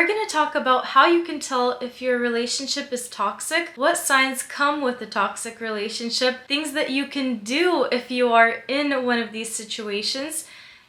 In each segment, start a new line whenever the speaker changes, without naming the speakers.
going to talk about how you can tell if your relationship is toxic, what signs come with a toxic relationship, things that you can do if you are in one of these situations,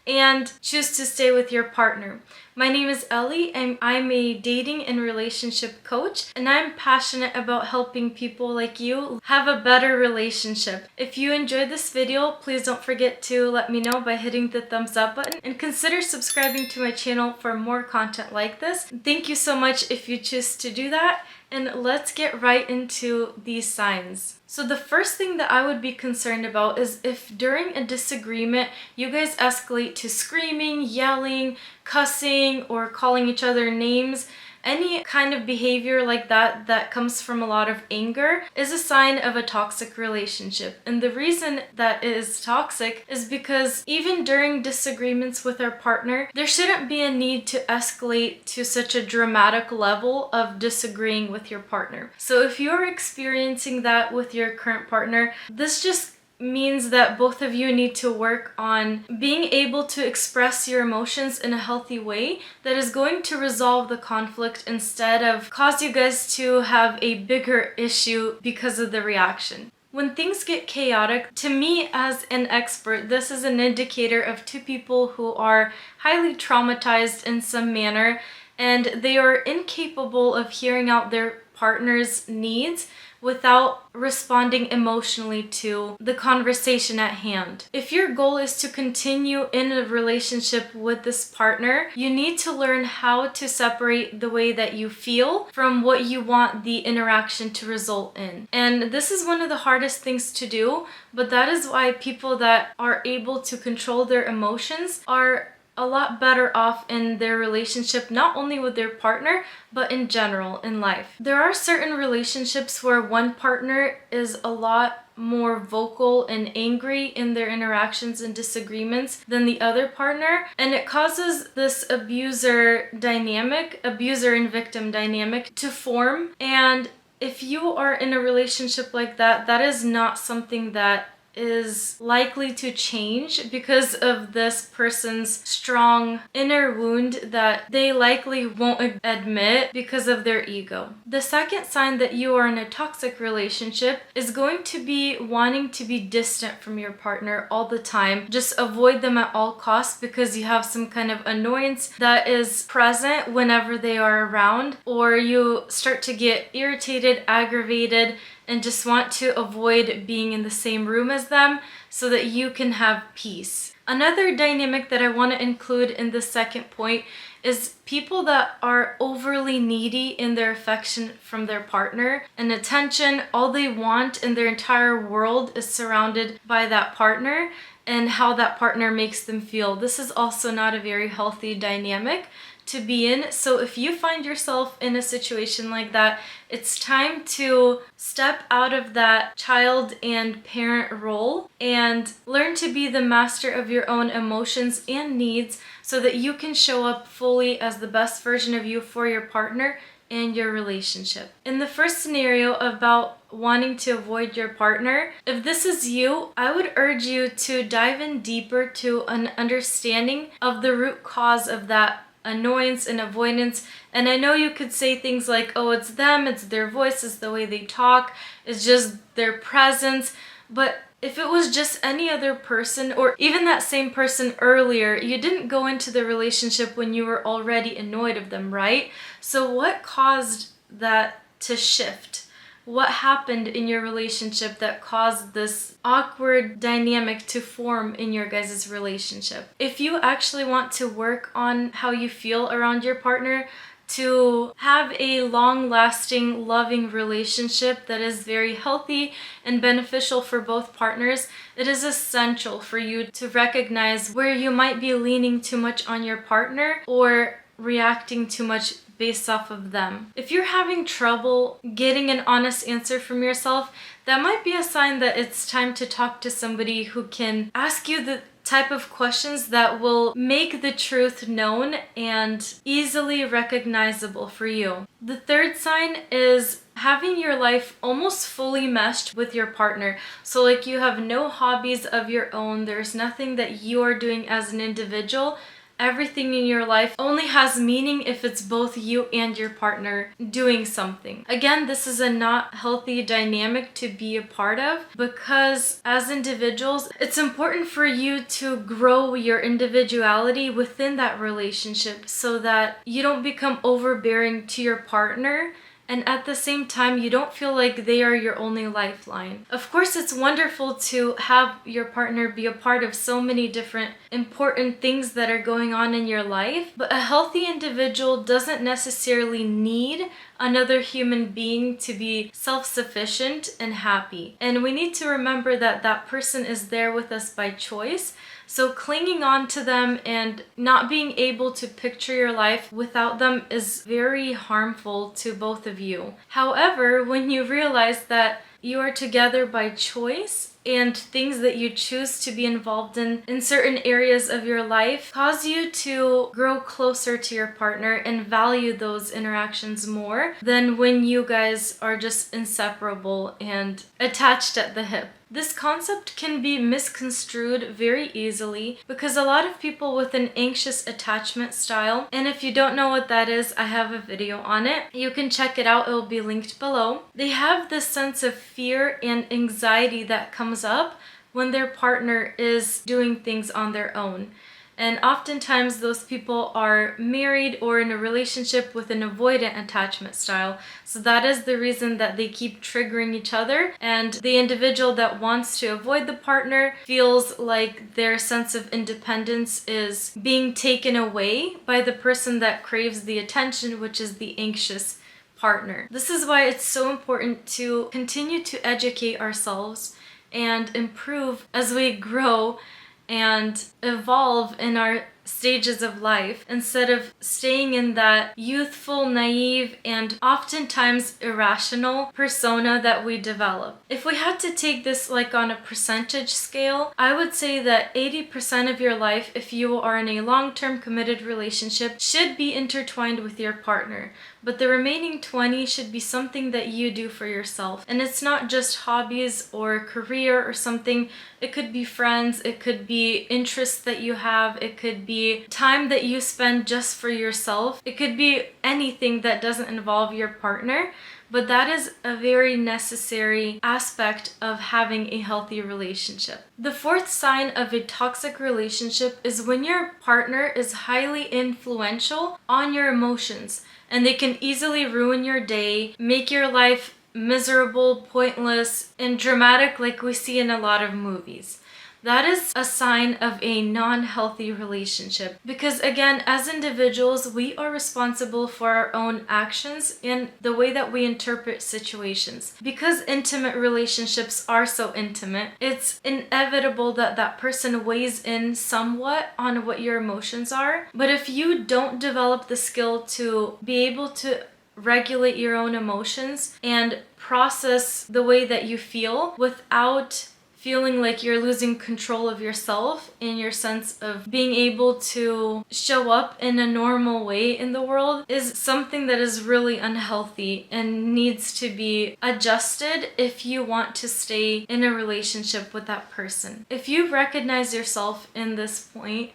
and choose to stay with your partner. My name is Ellie, and I'm a dating and relationship coach, and I'm passionate about helping people like you have a better relationship. If you enjoyed this video, please don't forget to let me know by hitting the thumbs up button, and consider subscribing to my channel for more content like this. Thank you so much if you choose to do that, and let's get right into these signs. So the first thing that I would be concerned about is if during a disagreement you guys escalate to screaming, yelling, cussing, or calling each other names. Any kind of behavior like that that comes from a lot of anger is a sign of a toxic relationship. And the reason that it is toxic is because even during disagreements with our partner, there shouldn't be a need to escalate to such a dramatic level of disagreeing with your partner. So if you're experiencing that with your current partner, this just means that both of you need to work on being able to express your emotions in a healthy way that is going to resolve the conflict instead of cause you guys to have a bigger issue because of the reaction. When things get chaotic, to me as an expert, this is an indicator of two people who are highly traumatized in some manner, and they are incapable of hearing out their partner's needs without responding emotionally to the conversation at hand. If your goal is to continue in a relationship with this partner, you need to learn how to separate the way that you feel from what you want the interaction to result in. And this is one of the hardest things to do, but that is why people that are able to control their emotions are a lot better off in their relationship, not only with their partner, but in general in life. There are certain relationships where one partner is a lot more vocal and angry in their interactions and disagreements than the other partner, and it causes this abuser and victim dynamic to form. And if you are in a relationship like that, that is not something that is likely to change because of this person's strong inner wound that they likely won't admit because of their ego. The second sign that you are in a toxic relationship is going to be wanting to be distant from your partner all the time. Just avoid them at all costs because you have some kind of annoyance that is present whenever they are around, or you start to get irritated, aggravated, and just want to avoid being in the same room as them so that you can have peace. Another dynamic that I want to include in the second point is people that are overly needy in their affection from their partner and attention. All they want in their entire world is surrounded by that partner and how that partner makes them feel. This is also not a very healthy dynamic to be in. So if you find yourself in a situation like that, it's time to step out of that child and parent role and learn to be the master of your own emotions and needs so that you can show up fully as the best version of you for your partner and your relationship. In the first scenario about wanting to avoid your partner, if this is you, I would urge you to dive in deeper to an understanding of the root cause of that annoyance and avoidance. And I know you could say things like, oh, it's them, it's their voice, it's the way they talk, it's just their presence. But if it was just any other person, or even that same person earlier, you didn't go into the relationship when you were already annoyed of them, right? So what caused that to shift? What happened in your relationship that caused this awkward dynamic to form in your guys' relationship? If you actually want to work on how you feel around your partner to have a long-lasting, loving relationship that is very healthy and beneficial for both partners, it is essential for you to recognize where you might be leaning too much on your partner or reacting too much based off of them. If you're having trouble getting an honest answer from yourself, that might be a sign that it's time to talk to somebody who can ask you the type of questions that will make the truth known and easily recognizable for you. The third sign is having your life almost fully meshed with your partner. So like you have no hobbies of your own, there's nothing that you are doing as an individual everything in your life only has meaning if it's both you and your partner doing something. Again, this is a not healthy dynamic to be a part of, because as individuals, it's important for you to grow your individuality within that relationship so that you don't become overbearing to your partner, and at the same time, you don't feel like they are your only lifeline. Of course, it's wonderful to have your partner be a part of so many different important things that are going on in your life, but a healthy individual doesn't necessarily need another human being to be self-sufficient and happy. And we need to remember that that person is there with us by choice. So clinging on to them and not being able to picture your life without them is very harmful to both of you. However, when you realize that you are together by choice and things that you choose to be involved in certain areas of your life cause you to grow closer to your partner and value those interactions more than when you guys are just inseparable and attached at the hip. This concept can be misconstrued very easily because a lot of people with an anxious attachment style, and if you don't know what that is, I have a video on it. You can check it out, it will be linked below. They have this sense of fear and anxiety that comes up when their partner is doing things on their own. And oftentimes those people are married or in a relationship with an avoidant attachment style. So that is the reason that they keep triggering each other. And the individual that wants to avoid the partner feels like their sense of independence is being taken away by the person that craves the attention, which is the anxious partner. This is why it's so important to continue to educate ourselves and improve as we grow and evolve in our stages of life instead of staying in that youthful, naive, and oftentimes irrational persona that we develop. If we had to take this like on a percentage scale, I would say that 80% of your life, if you are in a long-term committed relationship, should be intertwined with your partner. But the remaining 20 should be something that you do for yourself. And it's not just hobbies or career or something. It could be friends, it could be interests that you have, it could be time that you spend just for yourself. It could be anything that doesn't involve your partner. But that is a very necessary aspect of having a healthy relationship. The fourth sign of a toxic relationship is when your partner is highly influential on your emotions, and they can easily ruin your day, make your life miserable, pointless, and dramatic like we see in a lot of movies. That is a sign of a non-healthy relationship. Because again, as individuals, we are responsible for our own actions and the way that we interpret situations. Because intimate relationships are so intimate, it's inevitable that that person weighs in somewhat on what your emotions are. But if you don't develop the skill to be able to regulate your own emotions and process the way that you feel without feeling like you're losing control of yourself in your sense of being able to show up in a normal way in the world, is something that is really unhealthy and needs to be adjusted if you want to stay in a relationship with that person. If you recognize yourself in this point,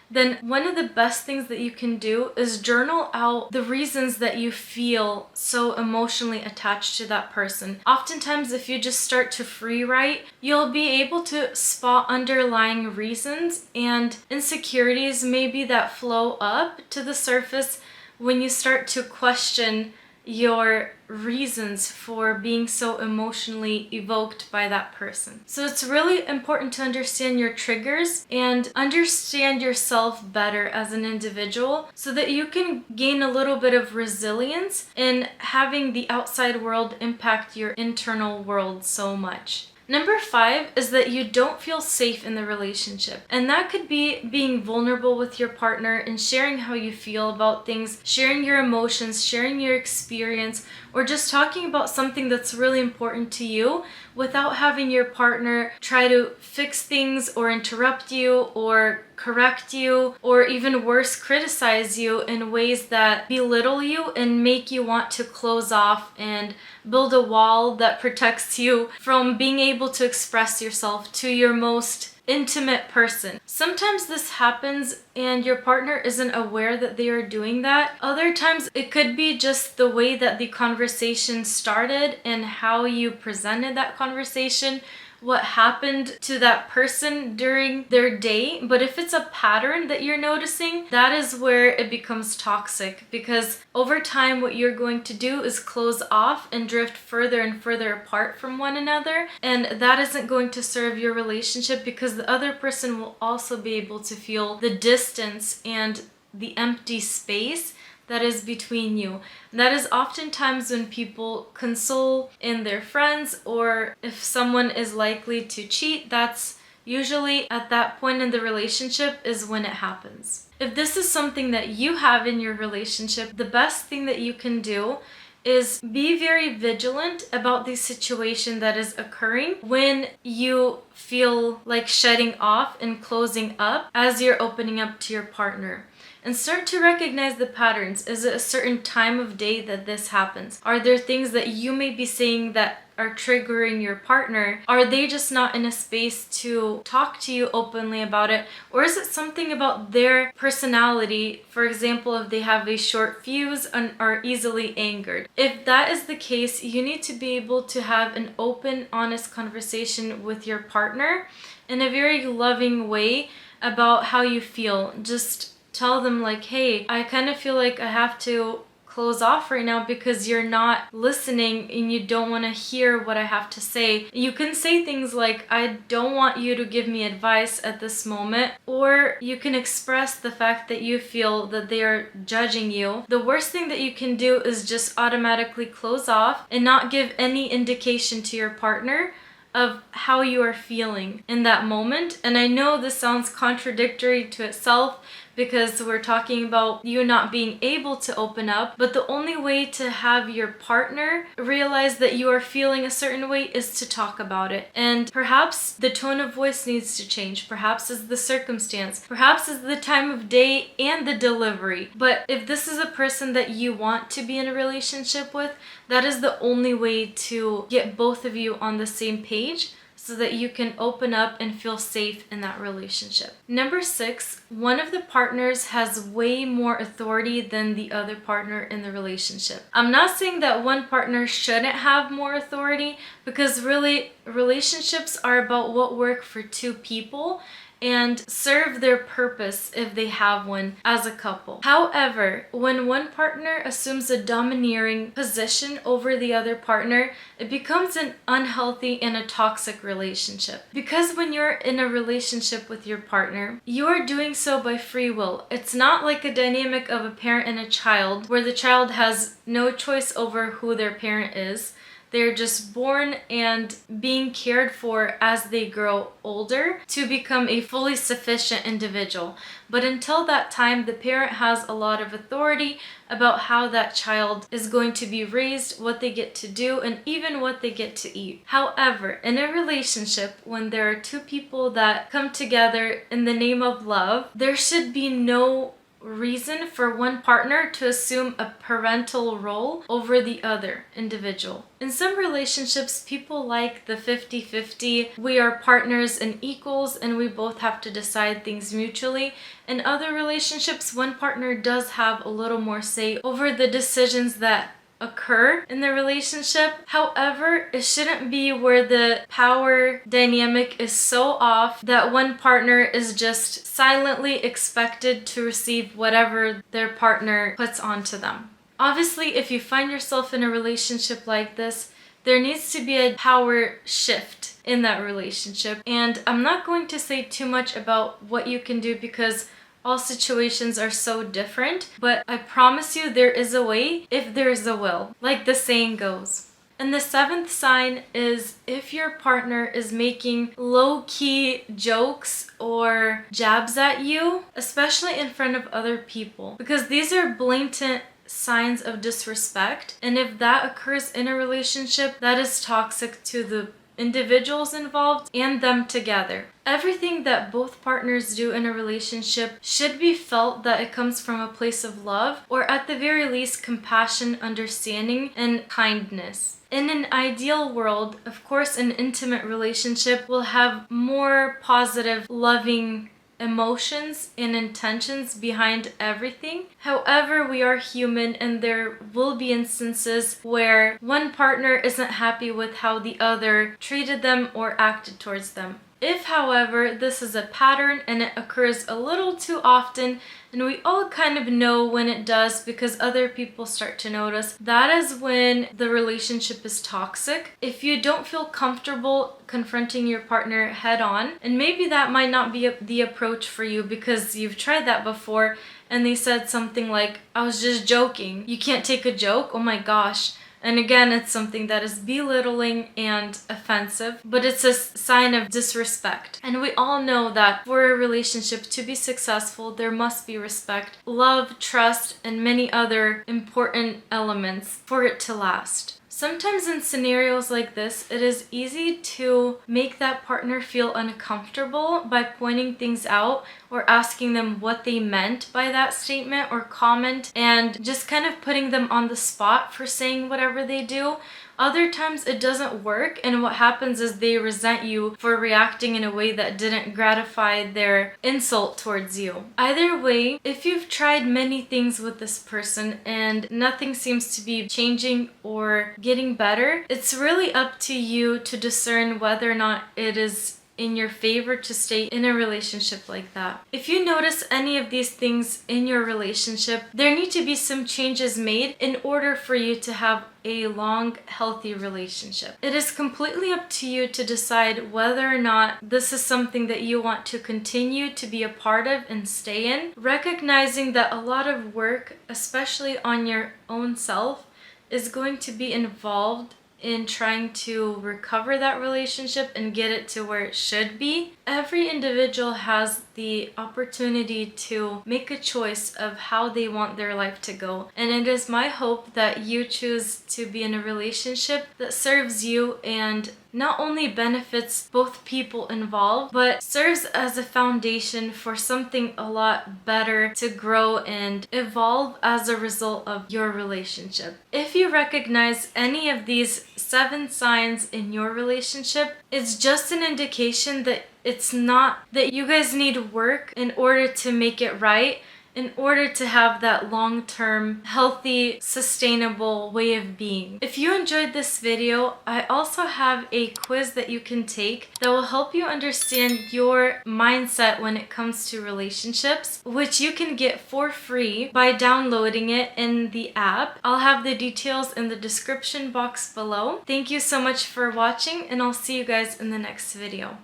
then one of the best things that you can do is journal out the reasons that you feel so emotionally attached to that person. Oftentimes, if you just start to free write, you'll be able to spot underlying reasons and insecurities maybe that flow up to the surface when you start to question your reasons for being so emotionally evoked by that person. So it's really important to understand your triggers and understand yourself better as an individual so that you can gain a little bit of resilience in having the outside world impact your internal world so much. Number 5 is that you don't feel safe in the relationship. And that could be being vulnerable with your partner and sharing how you feel about things, sharing your emotions, sharing your experience, or just talking about something that's really important to you without having your partner try to fix things or interrupt you or correct you, or even worse, criticize you in ways that belittle you and make you want to close off and build a wall that protects you from being able to express yourself to your most intimate person. Sometimes this happens and your partner isn't aware that they are doing that. Other times it could be just the way that the conversation started and how you presented that conversation, what happened to that person during their day. But if it's a pattern that you're noticing, that is where it becomes toxic, because over time what you're going to do is close off and drift further and further apart from one another, and that isn't going to serve your relationship, because the other person will also be able to feel the distance and the empty space that is between you. And that is oftentimes when people console in their friends, or if someone is likely to cheat, that's usually at that point in the relationship is when it happens. If this is something that you have in your relationship, the best thing that you can do is be very vigilant about the situation that is occurring when you feel like shutting off and closing up as you're opening up to your partner. And start to recognize the patterns. Is it a certain time of day that this happens? Are there things that you may be saying that are triggering your partner? Are they just not in a space to talk to you openly about it? Or is it something about their personality? For example, if they have a short fuse and are easily angered. If that is the case, you need to be able to have an open, honest conversation with your partner in a very loving way about how you feel. Just tell them like, hey, I kind of feel like I have to close off right now because you're not listening and you don't want to hear what I have to say. You can say things like, I don't want you to give me advice at this moment, or you can express the fact that you feel that they are judging you. The worst thing that you can do is just automatically close off and not give any indication to your partner of how you are feeling in that moment. And I know this sounds contradictory to itself, because we're talking about you not being able to open up, but the only way to have your partner realize that you are feeling a certain way is to talk about it. And perhaps the tone of voice needs to change, perhaps is the circumstance, perhaps is the time of day and the delivery. But if this is a person that you want to be in a relationship with, that is the only way to get both of you on the same page, so that you can open up and feel safe in that relationship. Number 6, one of the partners has way more authority than the other partner in the relationship. I'm not saying that one partner shouldn't have more authority, because really relationships are about what work for two people and serve their purpose if they have one as a couple. However, when one partner assumes a domineering position over the other partner, it becomes an unhealthy and a toxic relationship. Because when you're in a relationship with your partner, you are doing so by free will. It's not like a dynamic of a parent and a child, where the child has no choice over who their parent is. They're just born and being cared for as they grow older to become a fully sufficient individual. But until that time, the parent has a lot of authority about how that child is going to be raised, what they get to do, and even what they get to eat. However, in a relationship, when there are two people that come together in the name of love, there should be no reason for one partner to assume a parental role over the other individual. In some relationships, people like the 50-50, we are partners and equals and we both have to decide things mutually. In other relationships, one partner does have a little more say over the decisions that occur in the relationship. However, it shouldn't be where the power dynamic is so off that one partner is just silently expected to receive whatever their partner puts onto them. Obviously, if you find yourself in a relationship like this, there needs to be a power shift in that relationship. And I'm not going to say too much about what you can do, because all situations are so different, but I promise you there is a way if there is a will, like the saying goes. And the 7th sign is if your partner is making low-key jokes or jabs at you, especially in front of other people, because these are blatant signs of disrespect. And if that occurs in a relationship, that is toxic to the individuals involved and them together. Everything that both partners do in a relationship should be felt that it comes from a place of love, or at the very least compassion, understanding, and kindness. In an ideal world, of course, an intimate relationship will have more positive, loving emotions and intentions behind everything. However, we are human and there will be instances where one partner isn't happy with how the other treated them or acted towards them. If, however, this is a pattern and it occurs a little too often, and we all kind of know when it does because other people start to notice, that is when the relationship is toxic. If you don't feel comfortable confronting your partner head on, and maybe that might not be the approach for you because you've tried that before and they said something like, "I was just joking. You can't take a joke? Oh my gosh." And again, it's something that is belittling and offensive, but it's a sign of disrespect. And we all know that for a relationship to be successful, there must be respect, love, trust, and many other important elements for it to last. Sometimes in scenarios like this, it is easy to make that partner feel uncomfortable by pointing things out or asking them what they meant by that statement or comment, and just kind of putting them on the spot for saying whatever they do. Other times it doesn't work, and what happens is they resent you for reacting in a way that didn't gratify their insult towards you. Either way, if you've tried many things with this person and nothing seems to be changing or getting better, it's really up to you to discern whether or not it is in your favor to stay in a relationship like that. If you notice any of these things in your relationship, there need to be some changes made in order for you to have a long, healthy relationship. It is completely up to you to decide whether or not this is something that you want to continue to be a part of and stay in, recognizing that a lot of work, especially on your own self, is going to be involved in trying to recover that relationship and get it to where it should be. Every individual has the opportunity to make a choice of how they want their life to go. And it is my hope that you choose to be in a relationship that serves you and not only benefits both people involved, but serves as a foundation for something a lot better to grow and evolve as a result of your relationship. If you recognize any of these 7 signs in your relationship, it's just an indication that it's not that you guys need work in order to make it right, in order to have that long-term, healthy, sustainable way of being. If you enjoyed this video, I also have a quiz that you can take that will help you understand your mindset when it comes to relationships, which you can get for free by downloading it in the app. I'll have the details in the description box below. Thank you so much for watching, and I'll see you guys in the next video.